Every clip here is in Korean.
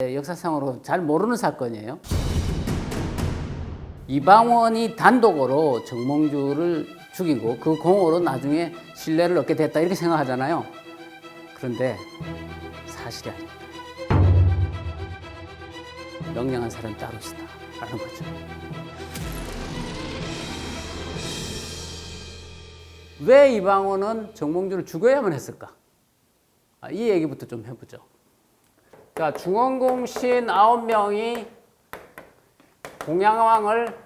역사상으로 잘 모르는 사건이에요. 이방원이 단독으로 정몽주를 죽이고 그 공으로 나중에 신뢰를 얻게 됐다 이렇게 생각하잖아요. 그런데 사실이 아닙니다. 명령한 사람이 따로 있었다라는 거죠. 왜 이방원은 정몽주를 죽여야만 했을까? 이 얘기부터 좀 해보죠. 자, 중원공신 9명이 공양왕을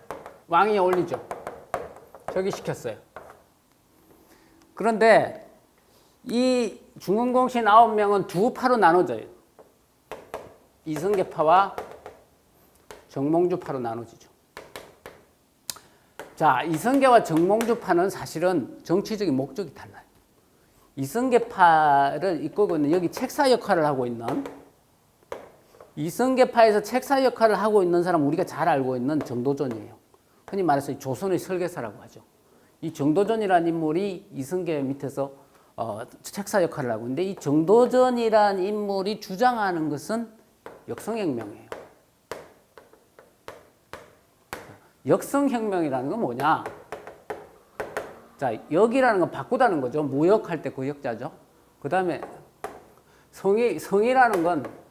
왕위에 올리죠. 즉위시켰어요. 그런데 이 중원공신 9명은 두 파로 나눠져요. 이성계파와 정몽주파로 나눠지죠. 자, 이성계와 정몽주파는 사실은 정치적인 목적이 달라요. 이성계파를 이끌고 있는 여기 책사 역할을 하고 있는 이성계파에서 책사 역할을 하고 있는 사람 우리가 잘 알고 있는 정도전이에요. 흔히 말해서 조선의 설계사라고 하죠. 이 정도전이라는 인물이 이성계 밑에서 책사 역할을 하고 있는데 이 정도전이라는 인물이 주장하는 것은 역성혁명이에요. 역성혁명이라는 건 뭐냐? 자, 역이라는 건 바꾸다는 거죠. 무역할 때 그 역자죠. 그 다음에 성이라는 건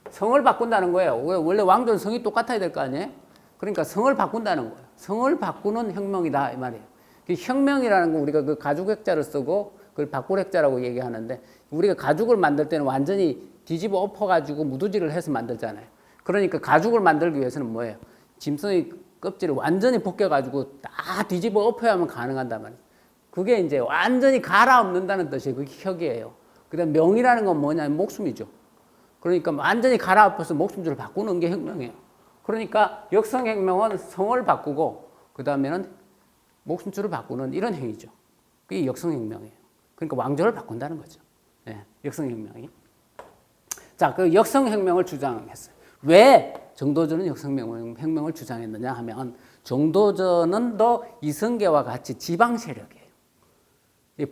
성을 바꾼다는 거예요. 원래 왕조는 성이 똑같아야 될 거 아니에요? 그러니까 성을 바꾼다는 거예요. 성을 바꾸는 혁명이다 이 말이에요. 혁명이라는 건 우리가 그 가죽 핵자를 쓰고 그걸 바꿀 핵자라고 얘기하는데 우리가 가죽을 만들 때는 완전히 뒤집어 엎어가지고 무드질을 해서 만들잖아요. 그러니까 가죽을 만들기 위해서는 뭐예요? 짐승의 껍질을 완전히 벗겨가지고 다 뒤집어 엎어야만 가능한단 말이에요. 그게 이제 완전히 갈아엎는다는 뜻이에요. 그게 혁이에요. 그 다음 명이라는 건 뭐냐면 목숨이죠. 그러니까 완전히 갈아엎어서 목숨줄을 바꾸는 게 혁명이에요. 그러니까 역성혁명은 성을 바꾸고 그 다음에는 목숨줄을 바꾸는 이런 행위죠. 그게 역성혁명이에요. 그러니까 왕조를 바꾼다는 거죠. 네, 역성혁명이. 자, 그 역성혁명을 주장했어요. 왜 정도전은 역성혁명을 주장했느냐 하면 정도전은 더 이성계와 같이 지방 세력이에요.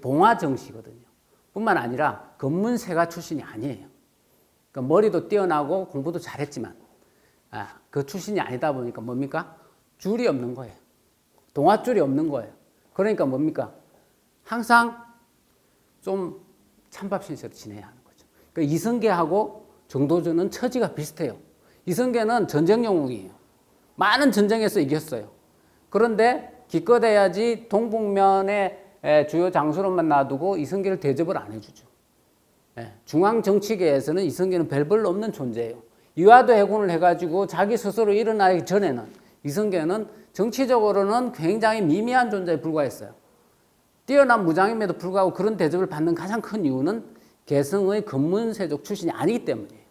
봉화정씨거든요. 뿐만 아니라 검문세가 출신이 아니에요. 그러니까 머리도 뛰어나고 공부도 잘했지만 그 출신이 아니다 보니까 뭡니까? 줄이 없는 거예요. 동아줄이 없는 거예요. 그러니까 뭡니까? 항상 좀 찬밥 신세로 지내야 하는 거죠. 그러니까 이성계하고 정도전은 처지가 비슷해요. 이성계는 전쟁 영웅이에요. 많은 전쟁에서 이겼어요. 그런데 기껏해야지 동북면의 주요 장수로만 놔두고 이성계를 대접을 안 해주죠. 중앙 정치계에서는 이성계는 별 없는 존재예요. 이화도 해군을 해가지고 자기 스스로 일어나기 전에는 이성계는 정치적으로는 굉장히 미미한 존재에 불과했어요. 뛰어난 무장임에도 불구하고 그런 대접을 받는 가장 큰 이유는 개성의 검문세족 출신이 아니기 때문이에요.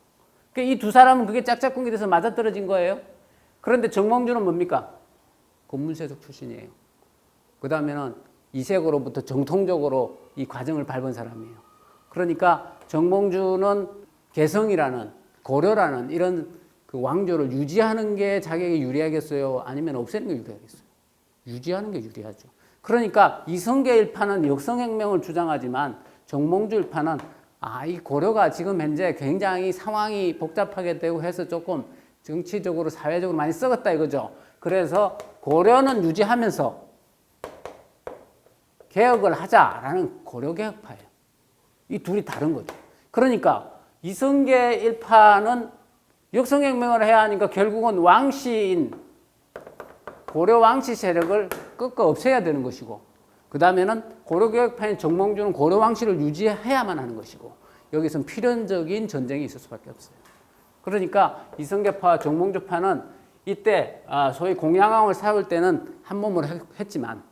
그러니까 이 두 사람은 그게 짝짝꿍이 돼서 맞아떨어진 거예요. 그런데 정몽주는 뭡니까? 검문세족 출신이에요. 그 다음에는 이색으로부터 정통적으로 이 과정을 밟은 사람이에요. 그러니까 정몽주는 개성이라는 고려라는 이런 그 왕조를 유지하는 게 자기에게 유리하겠어요? 아니면 없애는 게 유리하겠어요? 유지하는 게 유리하죠. 그러니까 이성계 일파는 역성혁명을 주장하지만 정몽주 일파는 이 고려가 지금 현재 굉장히 상황이 복잡하게 되고 해서 조금 정치적으로 사회적으로 많이 썩었다 이거죠. 그래서 고려는 유지하면서 개혁을 하자라는 고려개혁파예요. 이 둘이 다른 거죠. 그러니까 이성계 일파는 역성혁명을 해야 하니까 결국은 왕씨인 고려 왕씨 세력을 꺾어 없애야 되는 것이고 그 다음에는 고려개혁파인 정몽주는 고려 왕씨를 유지해야만 하는 것이고 여기서는 필연적인 전쟁이 있을 수밖에 없어요. 그러니까 이성계파와 정몽주파는 이때 소위 공양왕을 세울 때는 한 몸으로 했지만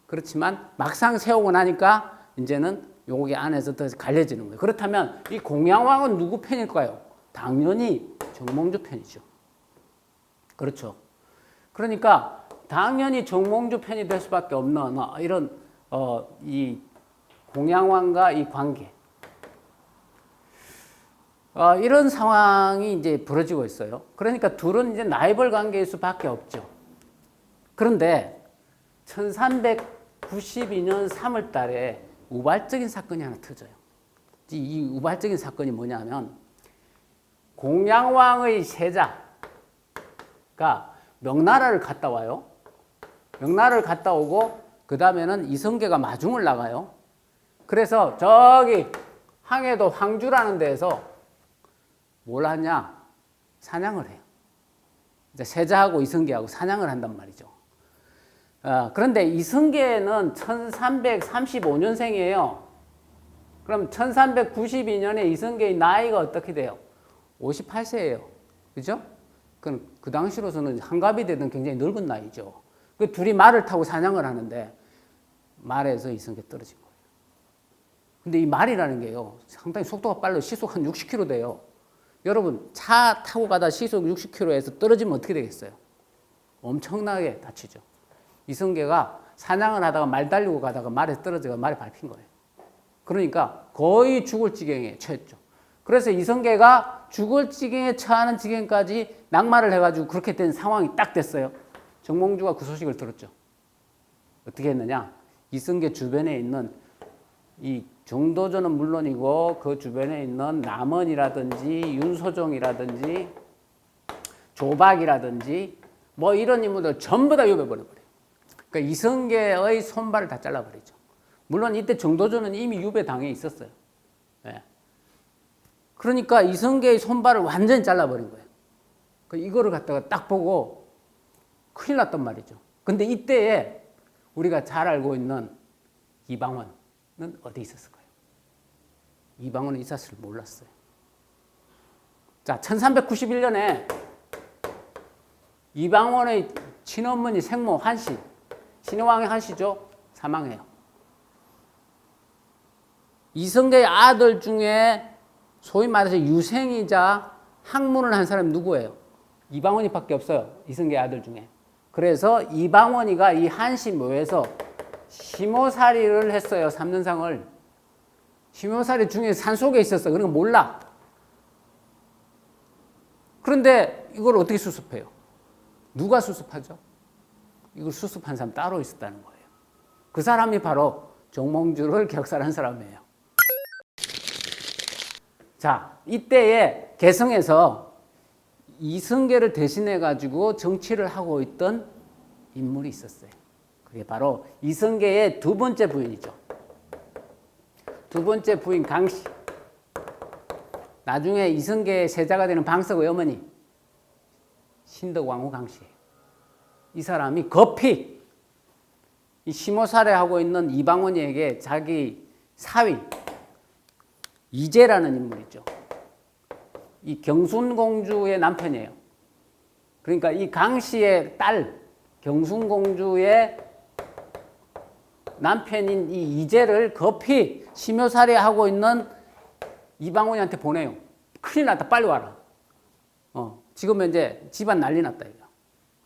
그렇지만 막상 세우고 나니까 이제는 요게 안에서 더 갈려지는 거예요. 그렇다면 이 공양왕은 누구 편일까요? 당연히 정몽주 편이죠. 그렇죠. 그러니까 당연히 정몽주 편이 될 수밖에 없는 이런 이 공양왕과 이 관계 이런 상황이 이제 벌어지고 있어요. 그러니까 둘은 이제 라이벌 관계일 수밖에 없죠. 그런데 1392년 3월 달에 우발적인 사건이 하나 터져요. 이 우발적인 사건이 뭐냐면 공양왕의 세자가 명나라를 갔다 와요. 명나라를 갔다 오고 그 다음에는 이성계가 마중을 나가요. 그래서 저기 항해도 황주라는 데에서 뭘 하냐? 사냥을 해요. 이제 세자하고 이성계하고 사냥을 한단 말이죠. 그런데 이성계는 1335년생이에요. 그럼 1392년에 이성계의 나이가 어떻게 돼요? 58세예요. 그죠? 그 당시로서는 한갑이 되던 굉장히 늙은 나이죠. 그 둘이 말을 타고 사냥을 하는데 말에서 이성계 떨어진 거예요. 근데 이 말이라는 게요, 상당히 속도가 빨라요. 시속 한 60km 돼요. 여러분, 차 타고 가다 시속 60km에서 떨어지면 어떻게 되겠어요? 엄청나게 다치죠. 이성계가 사냥을 하다가 말 달리고 가다가 말에 떨어져서 말에 밟힌 거예요. 그러니까 거의 죽을 지경에 처했죠. 그래서 이성계가 죽을 지경에 처하는 지경까지 낙마를 해가지고 그렇게 된 상황이 딱 됐어요. 정몽주가 그 소식을 들었죠. 어떻게 했느냐? 이성계 주변에 있는 이 정도전은 물론이고 그 주변에 있는 남원이라든지 윤소종이라든지 조박이라든지 뭐 이런 인물들 전부 다 유배버려버려요. 그러니까 이성계의 손발을 다 잘라버리죠. 물론 이때 정도전은 이미 유배당해 있었어요. 네. 그러니까 이성계의 손발을 완전히 잘라버린 거예요. 이거를 갖다가 딱 보고 큰일 났단 말이죠. 근데 이때에 우리가 잘 알고 있는 이방원은 어디 있었을까요? 이방원은 있었을 몰랐어요. 자, 1391년에 이방원의 친어머니 생모 한씨, 신의왕의 한씨죠. 사망해요. 이성계의 아들 중에 소위 말해서 유생이자 학문을 한 사람이 누구예요? 이방원이밖에 없어요. 이성계의 아들 중에. 그래서 이방원이가 이 한씨 묘에서 시모살이를 했어요. 3년상을. 시모살이 중에 산속에 있었어. 그러니까 몰라. 그런데 이걸 어떻게 수습해요? 누가 수습하죠? 이걸 수습한 사람 따로 있었다는 거예요. 그 사람이 바로 정몽주를 격살한 사람이에요. 자, 이때에 개성에서 이성계를 대신해 가지고 정치를 하고 있던 인물이 있었어요. 그게 바로 이성계의 두 번째 부인이죠. 두 번째 부인 강씨. 나중에 이성계의 세자가 되는 방석의 어머니 신덕왕후 강씨예요. 이 사람이 급히 이 시모살해하고 있는 이방원이에게 자기 사위 이재라는 인물이죠. 이 경순공주의 남편이에요. 그러니까 이 강씨의 딸 경순공주의 남편인 이 이재를 급히 심효살해하고 있는 이방원이한테 보내요. 큰일 났다. 빨리 와라. 지금 현재 집안 난리 났다. 이거.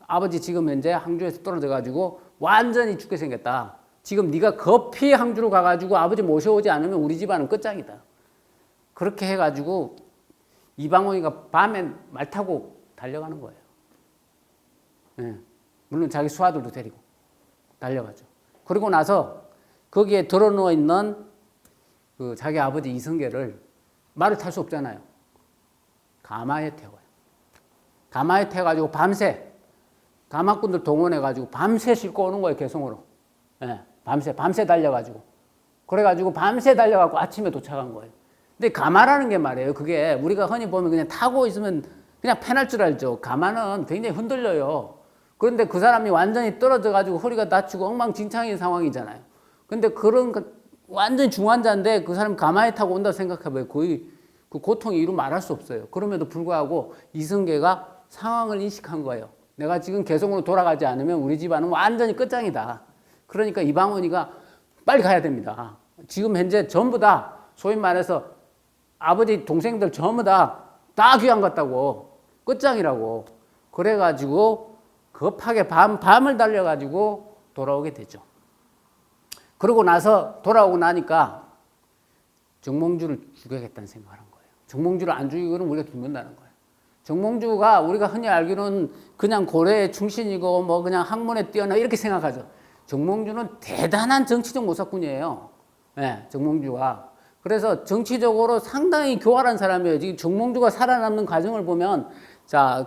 아버지 지금 현재 항주에서 떨어져가지고 완전히 죽게 생겼다. 지금 네가 급히 항주로 가가지고 아버지 모셔오지 않으면 우리 집안은 끝장이다. 그렇게 해가지고 이방원이가 밤에 말 타고 달려가는 거예요. 네. 물론 자기 수하들도 데리고 달려가죠. 그리고 나서 거기에 들어누워 있는 그 자기 아버지 이성계를 말을 탈 수 없잖아요. 가마에 태워요. 가마에 태워가지고 밤새 가마꾼들 동원해가지고 밤새 싣고 오는 거예요. 개성으로. 네. 밤새 달려가지고. 그래가지고 밤새 달려가고 아침에 도착한 거예요. 근데 가마라는 게 말이에요. 그게 우리가 흔히 보면 그냥 타고 있으면 그냥 패날 줄 알죠. 가마는 굉장히 흔들려요. 그런데 그 사람이 완전히 떨어져가지고 허리가 다치고 엉망진창인 상황이잖아요. 근데 그런 완전히 중환자인데 그 사람 가마에 타고 온다고 생각해봐요. 거의 그 고통이 이루 말할 수 없어요. 그럼에도 불구하고 이성계가 상황을 인식한 거예요. 내가 지금 개성으로 돌아가지 않으면 우리 집안은 완전히 끝장이다. 그러니까 이방원이가 빨리 가야 됩니다. 지금 현재 전부 다 소위 말해서 아버지 동생들 전부 다 귀양 갔다고 끝장이라고 그래가지고 급하게 밤을 달려가지고 돌아오게 되죠. 그러고 나서 돌아오고 나니까 정몽주를 죽여야겠다는 생각을 한 거예요. 정몽주를 안 죽이고는 우리가 죽는다는 거예요. 정몽주가 우리가 흔히 알기로는 그냥 고려의 충신이고 뭐 그냥 학문에 뛰어나 이렇게 생각하죠. 정몽주는 대단한 정치적 모사꾼이에요. 네, 정몽주가. 그래서 정치적으로 상당히 교활한 사람이에요. 지금 정몽주가 살아남는 과정을 보면, 자,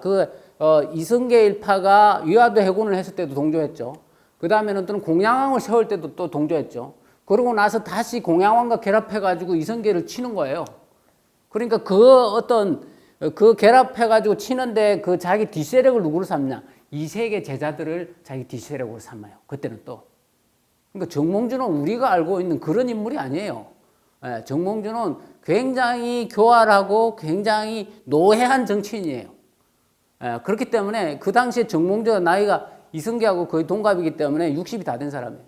이성계 일파가 위화도 해군을 했을 때도 동조했죠. 그 다음에는 또는 공양왕을 세울 때도 또 동조했죠. 그러고 나서 다시 공양왕과 결합해가지고 이성계를 치는 거예요. 그러니까 그 결합해가지고 치는데 그 자기 뒷세력을 누구로 삼냐? 이세계 제자들을 자기 뒷세력으로 삼아요. 그때는 또. 그러니까 정몽주는 우리가 알고 있는 그런 인물이 아니에요. 정몽주는 굉장히 교활하고 굉장히 노회한 정치인이에요. 그렇기 때문에 그 당시에 정몽주가 나이가 이성계하고 거의 동갑이기 때문에 60이 다 된 사람이에요.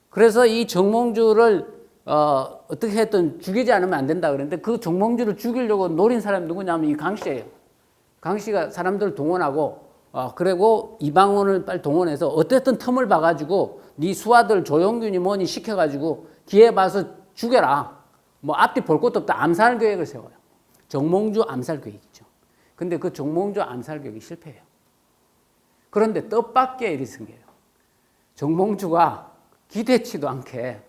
그래서 이 정몽주를 어떻게 했든 죽이지 않으면 안 된다 그랬는데 그 정몽주를 죽이려고 노린 사람이 누구냐면 이 강씨예요. 강씨가 사람들을 동원하고 그리고 이방원을 빨리 동원해서 어쨌든 틈을 봐가지고 네 수하들 조용균이 뭐니 시켜가지고 기회 봐서 죽여라. 뭐 앞뒤 볼 것도 없다. 암살 계획을 세워요. 정몽주 암살 계획이죠. 근데 그 정몽주 암살 계획이 실패해요. 그런데 뜻밖의 일이 생겨요. 정몽주가 기대치도 않게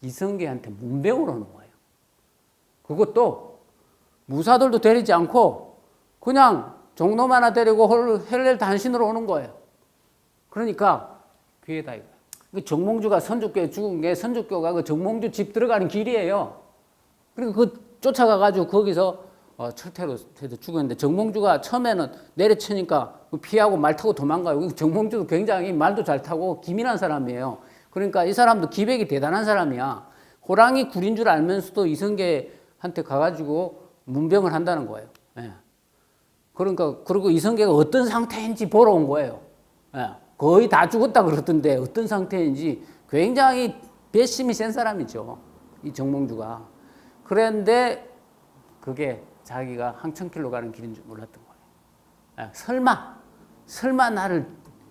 이성계한테 문병을 오는 거예요. 그것도 무사들도 데리지 않고 그냥 종놈 하나 데리고 헬렐 단신으로 오는 거예요. 그러니까 귀에다 이거예요. 정몽주가 선조교에 죽은 게 선조교가 그 정몽주 집 들어가는 길이에요. 그리고 그 쫓아가가지고 거기서 철퇴로 죽었는데 정몽주가 처음에는 내려치니까 피하고 말 타고 도망가요. 정몽주도 굉장히 말도 잘 타고 기민한 사람이에요. 그러니까 이 사람도 기백이 대단한 사람이야. 호랑이 굴인 줄 알면서도 이성계한테 가가지고 문병을 한다는 거예요. 그러니까 그리고 이성계가 어떤 상태인지 보러 온 거예요. 거의 다 죽었다 그러던데 어떤 상태인지 굉장히 배심이 센 사람이죠. 이 정몽주가. 그런데 그게 자기가 항천길로 가는 길인 줄 몰랐던 거예요. 설마 나를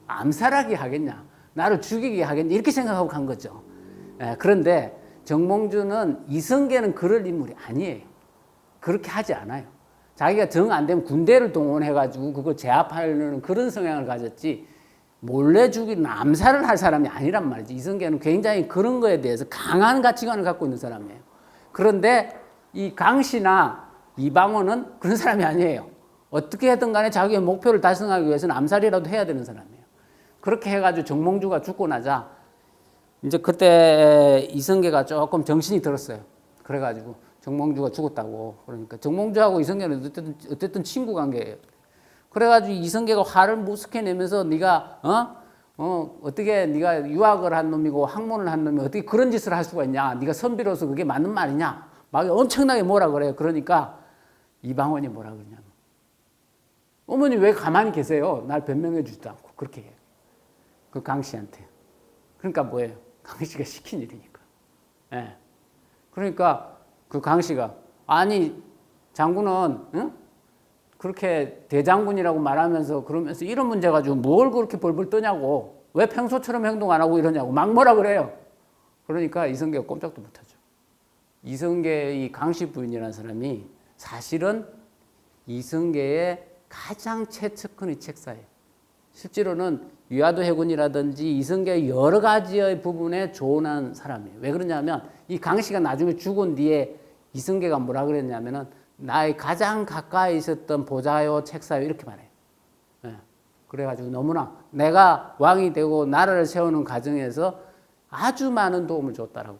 암살하게 하겠냐, 나를 죽이게 하겠냐 이렇게 생각하고 간 거죠. 그런데 정몽주는 이성계는 그럴 인물이 아니에요. 그렇게 하지 않아요. 자기가 정 안 되면 군대를 동원해가지고 그걸 제압하려는 그런 성향을 가졌지 몰래 죽이는 암살을 할 사람이 아니란 말이지. 이성계는 굉장히 그런 거에 대해서 강한 가치관을 갖고 있는 사람이에요. 그런데 이 강씨나 이방원은 그런 사람이 아니에요. 어떻게 해든 간에 자기의 목표를 달성하기 위해서는 암살이라도 해야 되는 사람이에요. 그렇게 해가지고 정몽주가 죽고 나자 이제 그때 이성계가 조금 정신이 들었어요. 그래가지고 정몽주가 죽었다고. 그러니까 정몽주하고 이성계는 어쨌든 친구 관계예요. 그래가지고 이성계가 화를 무섭게 내면서 네가 어떻게 네가 유학을 한 놈이고 학문을 한 놈이 어떻게 그런 짓을 할 수가 있냐? 네가 선비로서 그게 맞는 말이냐? 막 엄청나게 뭐라 그래요. 그러니까 이방원이 뭐라 그러냐면 어머니 왜 가만히 계세요? 날 변명해 주지도 않고 그렇게 해요. 그 강씨한테. 그러니까 뭐예요? 강씨가 시킨 일이니까. 그러니까 그 강씨가 아니 장군은 그렇게 대장군이라고 말하면서 그러면서 이런 문제 가지고 뭘 그렇게 벌벌 떠냐고 왜 평소처럼 행동 안 하고 이러냐고 막 뭐라 그래요. 그러니까 이성계가 꼼짝도 못하죠. 이성계의 강씨 부인이라는 사람이 사실은 이성계의 가장 최측근의 책사예요. 실제로는 위화도 해군이라든지 이성계의 여러 가지의 부분에 조언한 사람이에요. 왜 그러냐면 이 강씨가 나중에 죽은 뒤에 이성계가 뭐라 그랬냐면은 나의 가장 가까이 있었던 보좌요 책사요 이렇게 말해요. 그래가지고 너무나 내가 왕이 되고 나라를 세우는 과정에서 아주 많은 도움을 줬다라고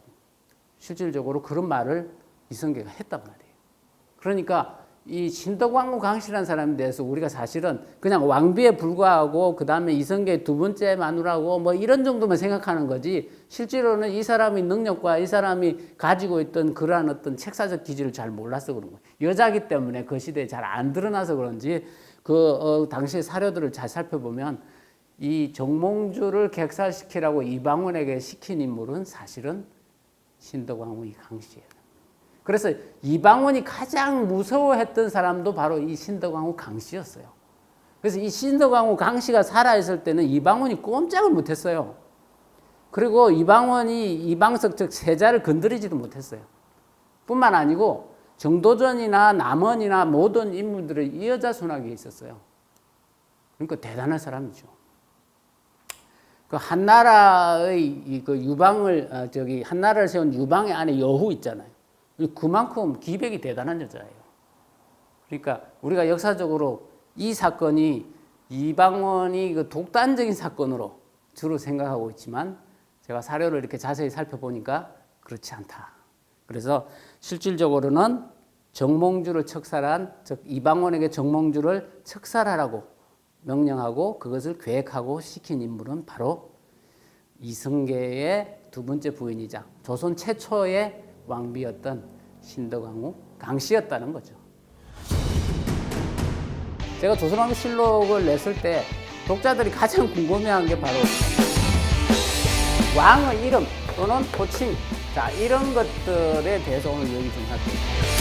실질적으로 그런 말을 이성계가 했단 말이에요. 그러니까 이 신덕왕후 강씨라는 사람에 대해서 우리가 사실은 그냥 왕비에 불과하고 그 다음에 이성계의 두 번째 마누라고 뭐 이런 정도만 생각하는 거지 실제로는 이 사람의 능력과 이 사람이 가지고 있던 그러한 어떤 책사적 기질을 잘 몰라서 그런 거예요. 여자기 때문에 그 시대에 잘 안 드러나서 그런지 당시의 사료들을 잘 살펴보면 이 정몽주를 객살시키라고 이방원에게 시킨 인물은 사실은 신덕왕후 강씨예요. 그래서 이방원이 가장 무서워했던 사람도 바로 이 신덕왕후 강씨였어요. 그래서 이 신덕왕후 강씨가 살아있을 때는 이방원이 꼼짝을 못했어요. 그리고 이방원이 이방석 즉 세자를 건드리지도 못했어요. 뿐만 아니고 정도전이나 남원이나 모든 인물들의 이 여자 손아귀에 있었어요. 그러니까 대단한 사람이죠. 그 한나라의 그 유방을 한나라를 세운 유방의 안에 여후 있잖아요. 그만큼 기백이 대단한 여자예요. 그러니까 우리가 역사적으로 이 사건이 이방원이 그 독단적인 사건으로 주로 생각하고 있지만 제가 사료를 이렇게 자세히 살펴보니까 그렇지 않다. 그래서 실질적으로는 정몽주를 척살한, 즉 이방원에게 정몽주를 척살하라고 명령하고 그것을 계획하고 시킨 인물은 바로 이성계의 두 번째 부인이자 조선 최초의 왕비였던 신덕왕후 강씨였다는 거죠. 제가 조선왕실록을 냈을 때 독자들이 가장 궁금해한 게 바로 왕의 이름 또는 호칭, 자 이런 것들에 대해서 오늘 얘기 좀 할게요.